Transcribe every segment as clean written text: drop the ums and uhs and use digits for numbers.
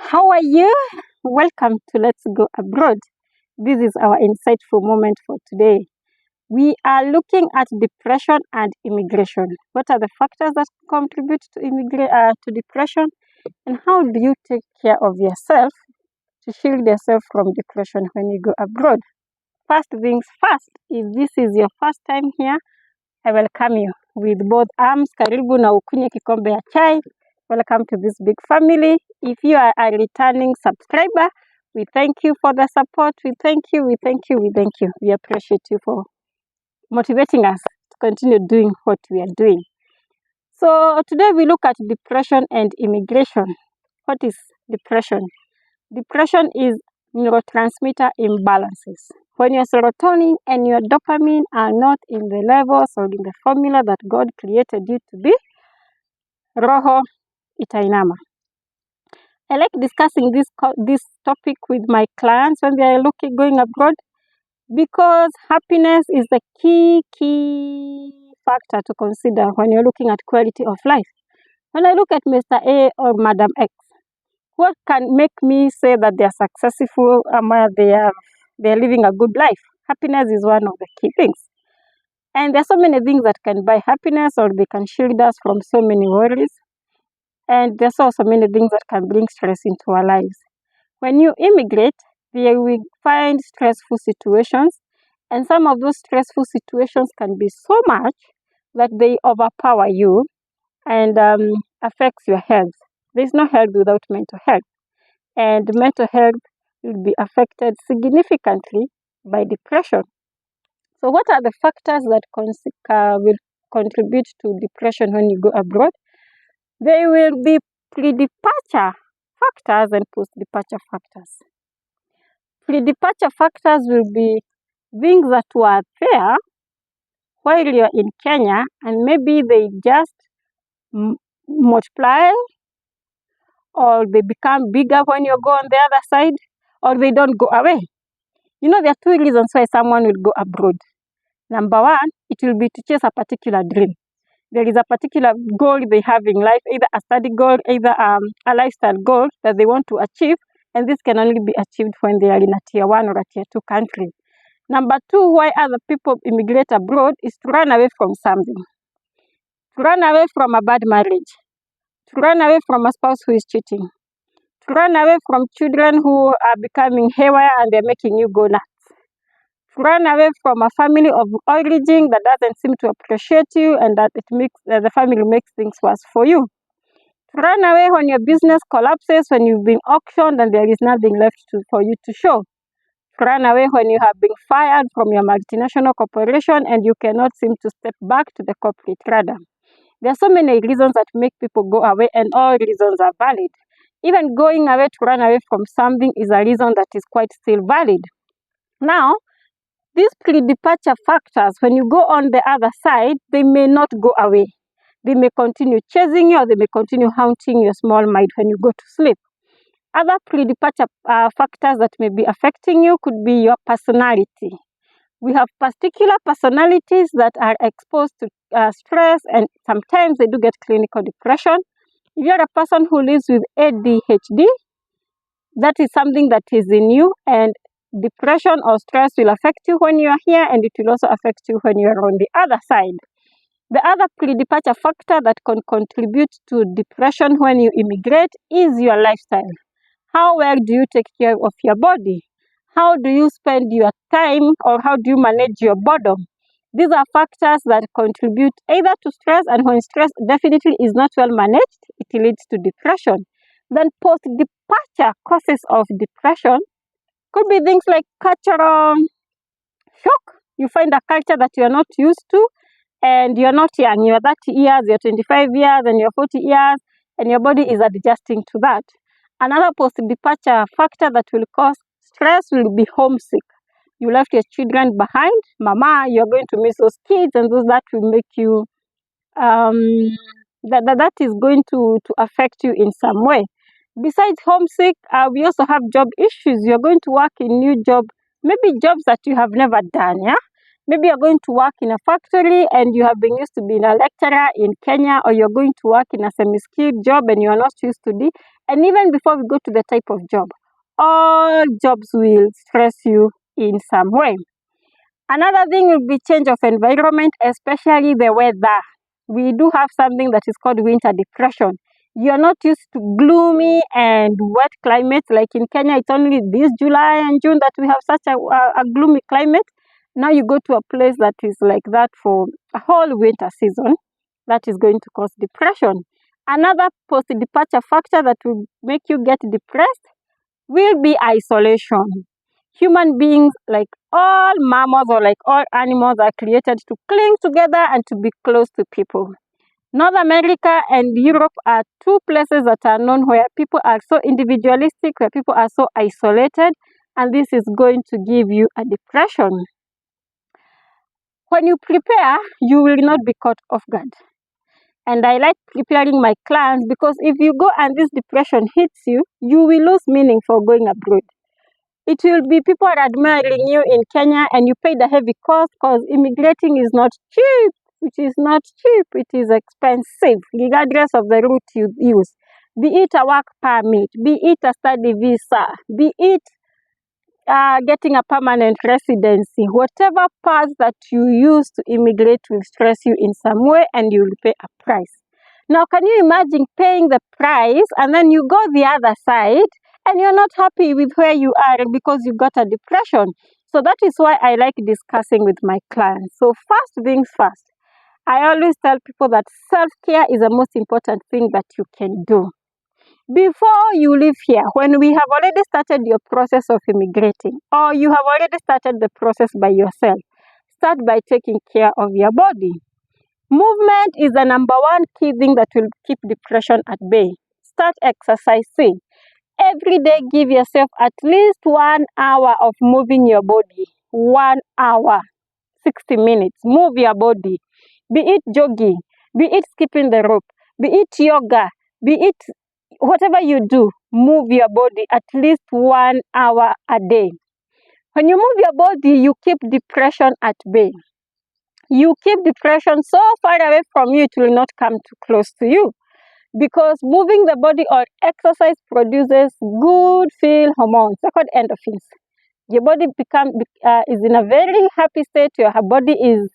How are you? Welcome to Let's Go Abroad. This is our insightful moment for today. We are looking at depression and immigration. What are the factors that contribute to depression, and how do you take care of yourself to shield yourself from depression when you go abroad? First things first, if this is your first time here, I welcome you with both arms. Karibu na ukunywe kikombe ya chai. Welcome to this big family. If you are a returning subscriber, we thank you for the support. We thank you. We appreciate you for motivating us to continue doing what we are doing. So today we look at depression and immigration. What is depression? Depression is neurotransmitter imbalances. When your serotonin and your dopamine are not in the levels or in the formula that God created you to be, roho itainama. I like discussing this topic with my clients when they are going abroad, because happiness is the key factor to consider when you're looking at quality of life. When I look at Mr. A or Madam X, what can make me say that they are successful, they are living a good life? Happiness is one of the key things. And there are so many things that can buy happiness, or they can shield us from so many worries. And there's also many things that can bring stress into our lives. When you immigrate, you will find stressful situations, and some of those stressful situations can be so much that they overpower you and affects your health. There's no health without mental health, and mental health will be affected significantly by depression. So what are the factors that will contribute to depression when you go abroad? There will be pre-departure factors and post-departure factors. Pre-departure factors will be things that were there while you're in Kenya, and maybe they just multiply, or they become bigger when you go on the other side, or they don't go away. There are two reasons why someone will go abroad. Number one, it will be to chase a particular dream. There is a particular goal they have in life, either a study goal, either a lifestyle goal that they want to achieve, and this can only be achieved when they are in a tier 1 or a tier 2 country. Number two, why other people immigrate abroad is to run away from something. To run away from a bad marriage. To run away from a spouse who is cheating. To run away from children who are becoming haywire and they're making you go nuts. To run away from a family of origin that doesn't seem to appreciate you, and that the family makes things worse for you. To run away when your business collapses, when you've been auctioned and there is nothing left for you to show. To run away when you have been fired from your multinational corporation and you cannot seem to step back to the corporate ladder. There are so many reasons that make people go away, and all reasons are valid. Even going away to run away from something is a reason that is quite still valid. Now, these pre-departure factors, when you go on the other side, they may not go away. They may continue chasing you, or they may continue haunting your small mind when you go to sleep. Other pre-departure factors that may be affecting you could be your personality. We have particular personalities that are exposed to stress, and sometimes they do get clinical depression. If you're a person who lives with ADHD, that is something that is in you, and depression or stress will affect you when you are here, and it will also affect you when you are on the other side. The other pre-departure factor that can contribute to depression when you immigrate is your lifestyle. How well do you take care of your body? How do you spend your time, or how do you manage your boredom? These are factors that contribute either to stress, and when stress definitely is not well managed, it leads to depression. Then post-departure causes of depression could be things like cultural shock. You find a culture that you are not used to, and you're not young. You're 30 years, you're 25 years, and you're 40 years, and your body is adjusting to that. Another post-departure factor that will cause stress will be homesick. You left your children behind. Mama, you're going to miss those kids, and that will make you, that is going to affect you in some way. Besides homesick, we also have job issues. You're going to work in new job, maybe jobs that you have never done, yeah? Maybe you're going to work in a factory and you have been used to being a lecturer in Kenya, or you're going to work in a semi-skilled job and you are not used to it. And even before we go to the type of job, all jobs will stress you in some way. Another thing will be change of environment, especially the weather. We do have something that is called winter depression. You're not used to gloomy and wet climates. Like in Kenya, it's only this July and June that we have such a gloomy climate. Now you go to a place that is like that for a whole winter season, that is going to cause depression. Another post-departure factor that will make you get depressed will be isolation. Human beings, like all mammals or like all animals, are created to cling together and to be close to people. North America and Europe are two places that are known where people are so individualistic, where people are so isolated, and this is going to give you a depression. When you prepare, you will not be caught off guard. And I like preparing my clients because if you go and this depression hits you, you will lose meaning for going abroad. It will be people are admiring you in Kenya and you paid a heavy cost because immigrating is not cheap. It is not cheap. It is expensive, regardless of the route you use. Be it a work permit, be it a study visa, be it getting a permanent residency. Whatever path that you use to immigrate will stress you in some way and you will pay a price. Now, can you imagine paying the price and then you go the other side and you're not happy with where you are because you got a depression? So that is why I like discussing with my clients. So first things first, I always tell people that self-care is the most important thing that you can do. Before you leave here, when we have already started your process of immigrating, or you have already started the process by yourself, start by taking care of your body. Movement is the number one key thing that will keep depression at bay. Start exercising. Every day, give yourself at least 1 hour of moving your body. 1 hour, 60 minutes. Move your body. Be it jogging, be it skipping the rope, be it yoga, be it whatever you do, move your body at least 1 hour a day. When you move your body, you keep depression at bay. You keep depression so far away from you, it will not come too close to you. Because moving the body or exercise produces good feel hormones, they're called endorphins. Your body is in a very happy state. Your body is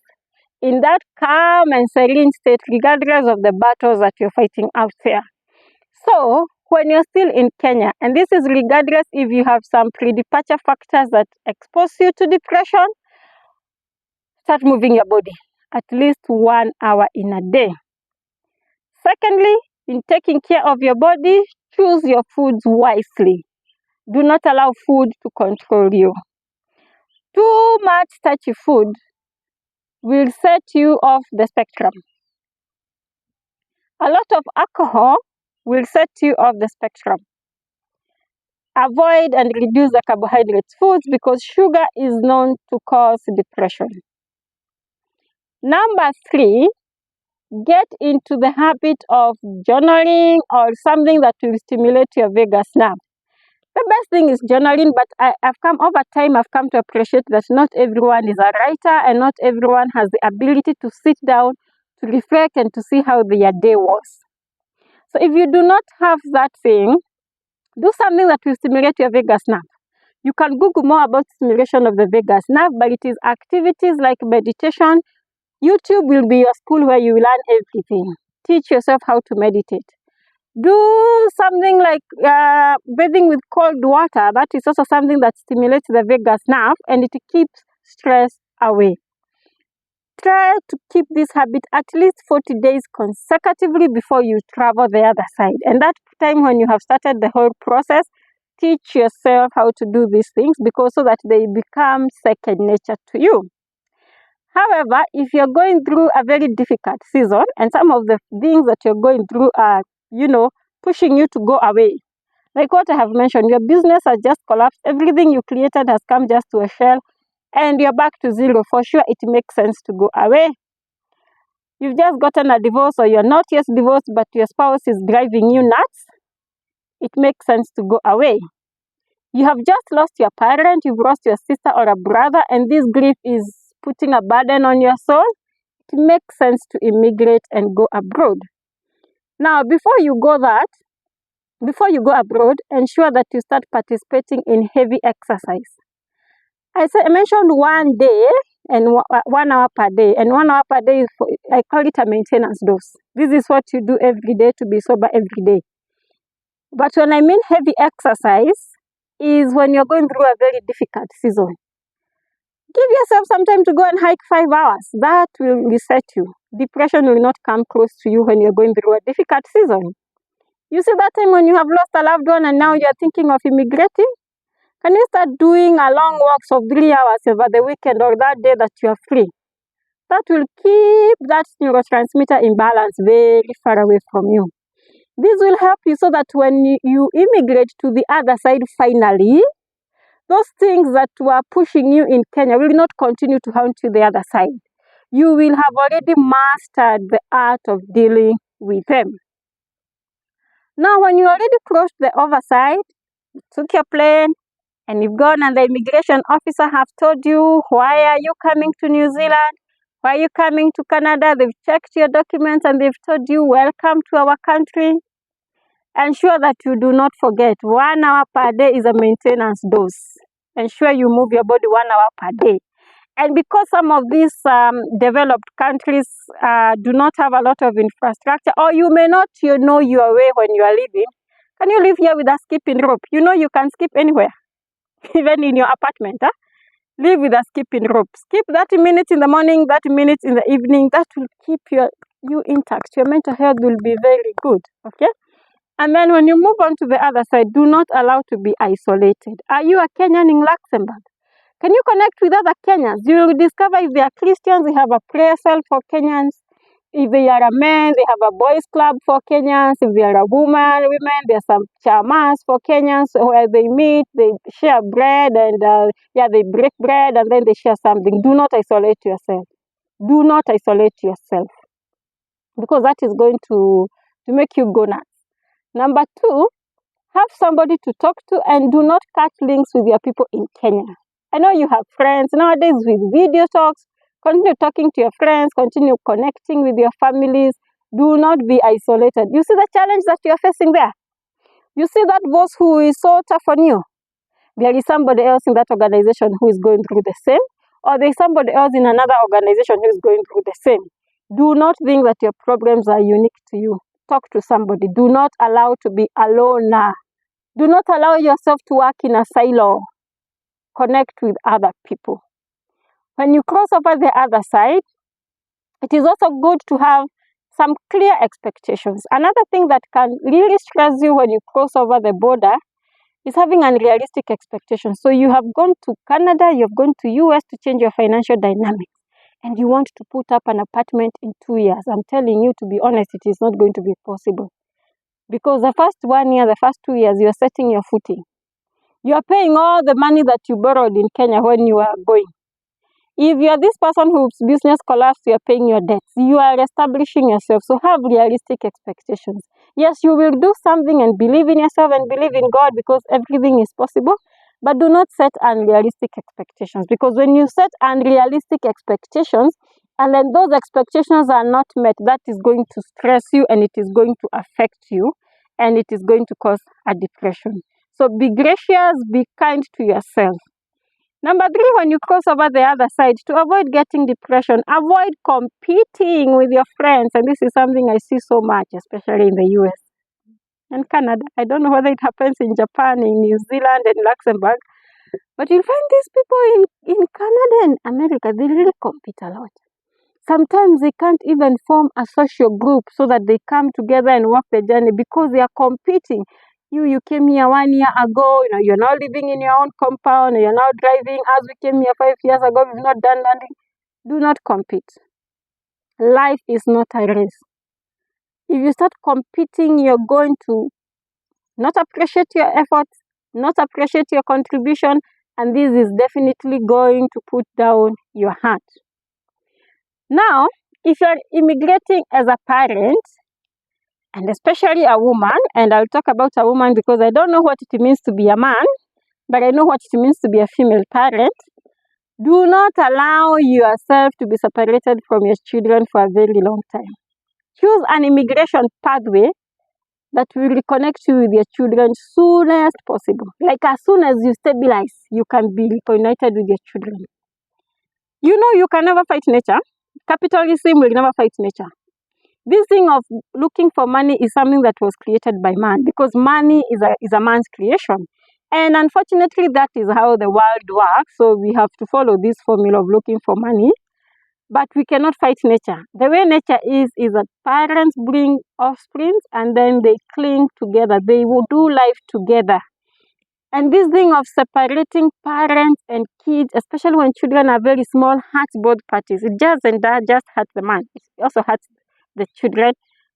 in that calm and serene state, regardless of the battles that you're fighting out there. So, when you're still in Kenya, and this is regardless if you have some pre-departure factors that expose you to depression, start moving your body at least 1 hour in a day. Secondly, in taking care of your body, choose your foods wisely. Do not allow food to control you. Too much starchy food will set you off the spectrum. A lot of alcohol will set you off the spectrum. Avoid and reduce the carbohydrates foods because sugar is known to cause depression. Number 3, get into the habit of journaling or something that will stimulate your vagus nerve. The best thing is journaling, but over time, I've come to appreciate that not everyone is a writer and not everyone has the ability to sit down, to reflect and to see how their day was. So if you do not have that thing, do something that will stimulate your vagus nerve. You can Google more about stimulation of the vagus nerve, but it is activities like meditation. YouTube will be your school where you learn everything. Teach yourself how to meditate. Do something like bathing with cold water. That is also something that stimulates the vagus nerve and it keeps stress away. Try to keep this habit at least 40 days consecutively before you travel the other side. And that time when you have started the whole process, teach yourself how to do these things because so that they become second nature to you. However, if you're going through a very difficult season and some of the things that you're going through are, pushing you to go away, like what I have mentioned, your business has just collapsed, everything you created has come just to a shell, and you're back to zero, for sure it makes sense to go away. You've just gotten a divorce or you're not yet divorced, but your spouse is driving you nuts, it makes sense to go away. You have just lost your parent, you've lost your sister or a brother, and this grief is putting a burden on your soul, it makes sense to immigrate and go abroad. Now, before you go abroad, ensure that you start participating in heavy exercise. I mentioned 1 day and 1 hour per day, and 1 hour per day is I call it a maintenance dose. This is what you do every day to be sober every day. But when I mean heavy exercise, is when you're going through a very difficult season. Give yourself some time to go and hike 5 hours. That will reset you. Depression will not come close to you when you're going through a difficult season. You see that time when you have lost a loved one and now you're thinking of immigrating? Can you start doing a long walks of 3 hours over the weekend or that day that you are free? That will keep that neurotransmitter imbalance very far away from you. This will help you so that when you immigrate to the other side finally, those things that were pushing you in Kenya will not continue to haunt you the other side. You will have already mastered the art of dealing with them. Now, when you already crossed the other side, you took your plane, and you've gone and the immigration officer have told you, why are you coming to New Zealand? Why are you coming to Canada? They've checked your documents and they've told you, welcome to our country. Ensure that you do not forget, 1 hour per day is a maintenance dose. Ensure you move your body 1 hour per day. And because some of these developed countries do not have a lot of infrastructure, or you may not know your way when you are living, can you live here with a skipping rope? You know you can skip anywhere, even in your apartment. Live with a skipping rope. Skip 30 minutes in the morning, 30 minutes in the evening. That will keep you intact. Your mental health will be very good. Okay? And then when you move on to the other side, do not allow to be isolated. Are you a Kenyan in Luxembourg? Can you connect with other Kenyans? You will discover if they are Christians, they have a prayer cell for Kenyans. If they are a man, they have a boys club for Kenyans. If they are a women, there's some chamas for Kenyans where they meet, they share bread and they break bread and then they share something. Do not isolate yourself. Do not isolate yourself because that is going to make you go nuts. Number 2, have somebody to talk to and do not cut links with your people in Kenya. I know you have friends nowadays with video talks. Continue talking to your friends, continue connecting with your families. Do not be isolated. You see the challenge that you are facing there? You see that boss who is so tough on you? There is somebody else in that organization who is going through the same, or there is somebody else in another organization who is going through the same. Do not think that your problems are unique to you. Talk to somebody. Do not allow to be alone. Do not allow yourself to work in a silo. Connect with other people. When you cross over the other side, it is also good to have some clear expectations. Another thing that can really stress you when you cross over the border is having unrealistic expectations. So you have gone to Canada, you have gone to US to change your financial dynamics, and you want to put up an apartment in 2 years. I'm telling you, to be honest, it is not going to be possible. Because the first 1 year, the first 2 years, you're setting your footing. You are paying all the money that you borrowed in Kenya when you are going. If you are this person whose business collapsed, you are paying your debts. You are establishing yourself. So have realistic expectations. Yes, you will do something and believe in yourself and believe in God because everything is possible. But do not set unrealistic expectations. Because when you set unrealistic expectations and then those expectations are not met, that is going to stress you and it is going to affect you and it is going to cause a depression. So be gracious, be kind to yourself. Number 3, when you cross over the other side, to avoid getting depression, avoid competing with your friends. And this is something I see so much, especially in the US and Canada. I don't know whether it happens in Japan, in New Zealand, and Luxembourg. But you'll find these people in Canada and America, they really compete a lot. Sometimes they can't even form a social group so that they come together and walk the journey because they are competing. You came here 1 year ago, you're now living in your own compound, you're now driving. As we came here 5 years ago, we've not done nothing. Do not compete. Life is not a race. If you start competing, you're going to not appreciate your efforts, not appreciate your contribution, and this is definitely going to put down your heart. Now, if you're immigrating as a parent, and especially a woman, and I'll talk about a woman because I don't know what it means to be a man, but I know what it means to be a female parent. Do not allow yourself to be separated from your children for a very long time. Choose an immigration pathway that will reconnect you with your children soonest possible. Like as soon as you stabilize, you can be reunited with your children. You know you can never fight nature. Capitalism will never fight nature. This thing of looking for money is something that was created by man, because money is a man's creation. And unfortunately, that is how the world works. So we have to follow this formula of looking for money. But we cannot fight nature. The way nature is that parents bring offspring and then they cling together. They will do life together. And this thing of separating parents and kids, especially when children are very small, hurts both parties. It doesn't just hurt the man. It also hurts the children.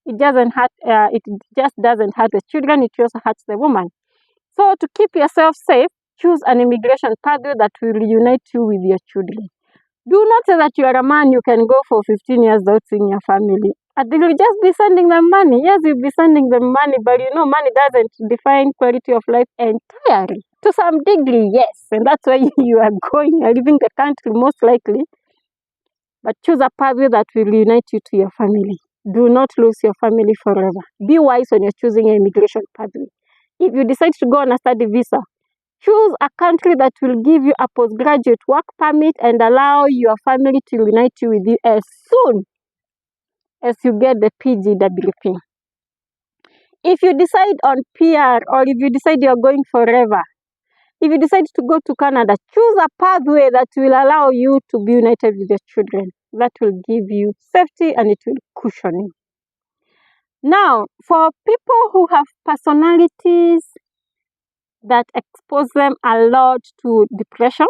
It just doesn't hurt the children. It also hurts the woman. So to keep yourself safe, choose an immigration pathway that will reunite you with your children. Do not say that you are a man, you can go for 15 years without seeing your family. And they will just be sending them money. Yes, you'll be sending them money, but you know, money doesn't define quality of life entirely. To some degree, yes. And that's why you are going, you're leaving the country most likely. But choose a pathway that will reunite you to your family. Do not lose your family forever. Be wise when you're choosing an immigration pathway. If you decide to go on a study visa, choose a country that will give you a postgraduate work permit and allow your family to reunite you with you as soon as you get the PGWP. If you decide on PR, or if you decide you're going forever, if you decide to go to Canada, choose a pathway that will allow you to be united with your children. That will give you safety and it will cushion you. Now, for people who have personalities that expose them a lot to depression,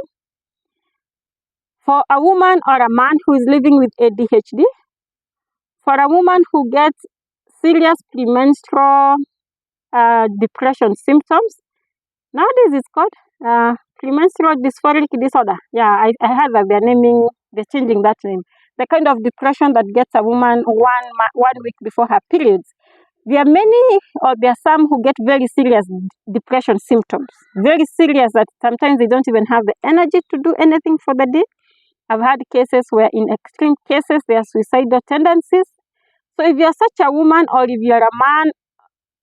for a woman or a man who is living with ADHD, for a woman who gets serious premenstrual depression symptoms, nowadays it's called premenstrual dysphoric disorder. Yeah, I heard that they're changing that name. The kind of depression that gets a woman 1 week before her periods. There are some who get very serious depression symptoms. Very serious that sometimes they don't even have the energy to do anything for the day. I've had cases where in extreme cases there are suicidal tendencies. So if you're such a woman, or if you're a man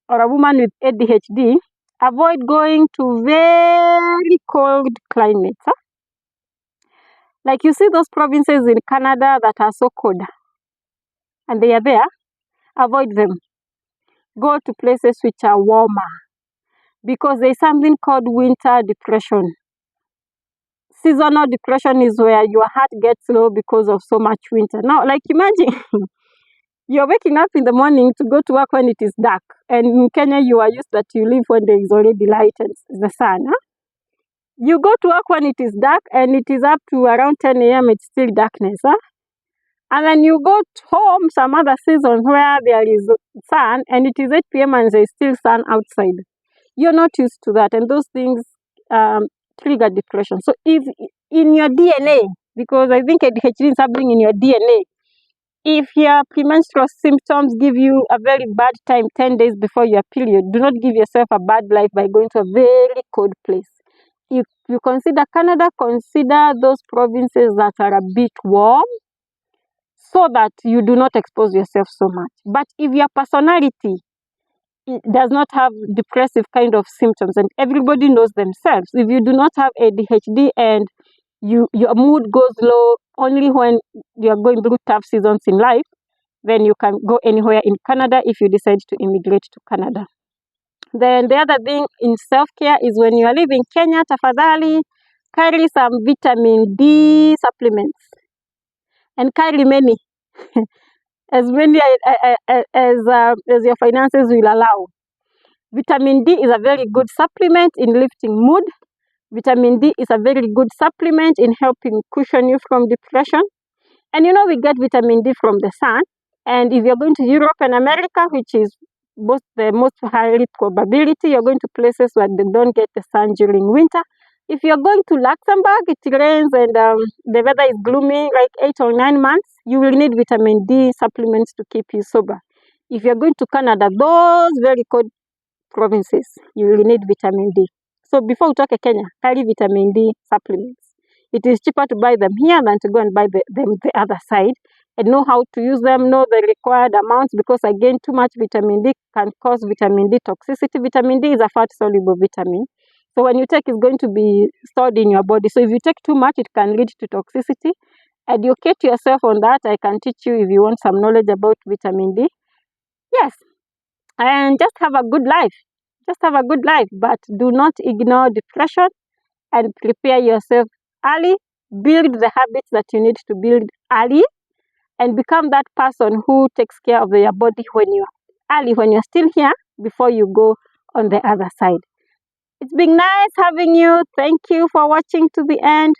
or a woman with ADHD, avoid going to very cold climates. Like you see those provinces in Canada that are so cold, and they are there, avoid them. Go to places which are warmer, because there's something called winter depression. Seasonal depression is where your heart gets low because of so much winter. Now, like imagine you're waking up in the morning to go to work when it is dark. And in Kenya, you are used that you live when there is already light and the sun. You go to work when it is dark and it is up to around 10 a.m. It's still darkness. And then you go home some other season where there is sun and it is 8 p.m. and there is still sun outside. You're not used to that. And those things trigger depression. So if in your DNA, because I think ADHD is happening in your DNA, if your premenstrual symptoms give you a very bad time 10 days before your period, do not give yourself a bad life by going to a very cold place. If you consider Canada, consider those provinces that are a bit warm so that you do not expose yourself so much. But if your personality does not have depressive kind of symptoms, and everybody knows themselves, if you do not have ADHD and your mood goes low only when you're going through tough seasons in life, then you can go anywhere in Canada if you decide to immigrate to Canada. Then the other thing in self-care is when you are leaving Kenya, tafadhali, carry some vitamin D supplements. And carry many, as many as your finances will allow. Vitamin D is a very good supplement in lifting mood. Vitamin D is a very good supplement in helping cushion you from depression. And you know, we get vitamin D from the sun. And if you're going to Europe and America, which is the most highly probability, you're going to places where they don't get the sun during winter. If you're going to Luxembourg, it rains and the weather is gloomy, like 8 or 9 months, you will need vitamin D supplements to keep you sober. If you're going to Canada, those very cold provinces, you will need vitamin D. So before we talk Kenya, carry vitamin D supplements. it is cheaper to buy them here than to go and buy them the other side, and know how to use them, know the required amounts, because again, too much vitamin D can cause vitamin D toxicity. Vitamin D is a fat-soluble vitamin. So when you take, it's going to be stored in your body. So if you take too much, it can lead to toxicity. Educate yourself on that. I can teach you if you want some knowledge about vitamin D. Yes, and just have a good life. Just have a good life, but do not ignore depression, and prepare yourself early. Build the habits that you need to build early, and become that person who takes care of your body when you're still here, before you go on the other side. It's been nice having you. Thank you for watching to the end.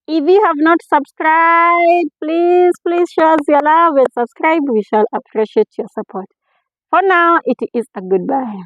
If you have not subscribed, please show us your love and subscribe. We shall appreciate your support. For now, it is a goodbye.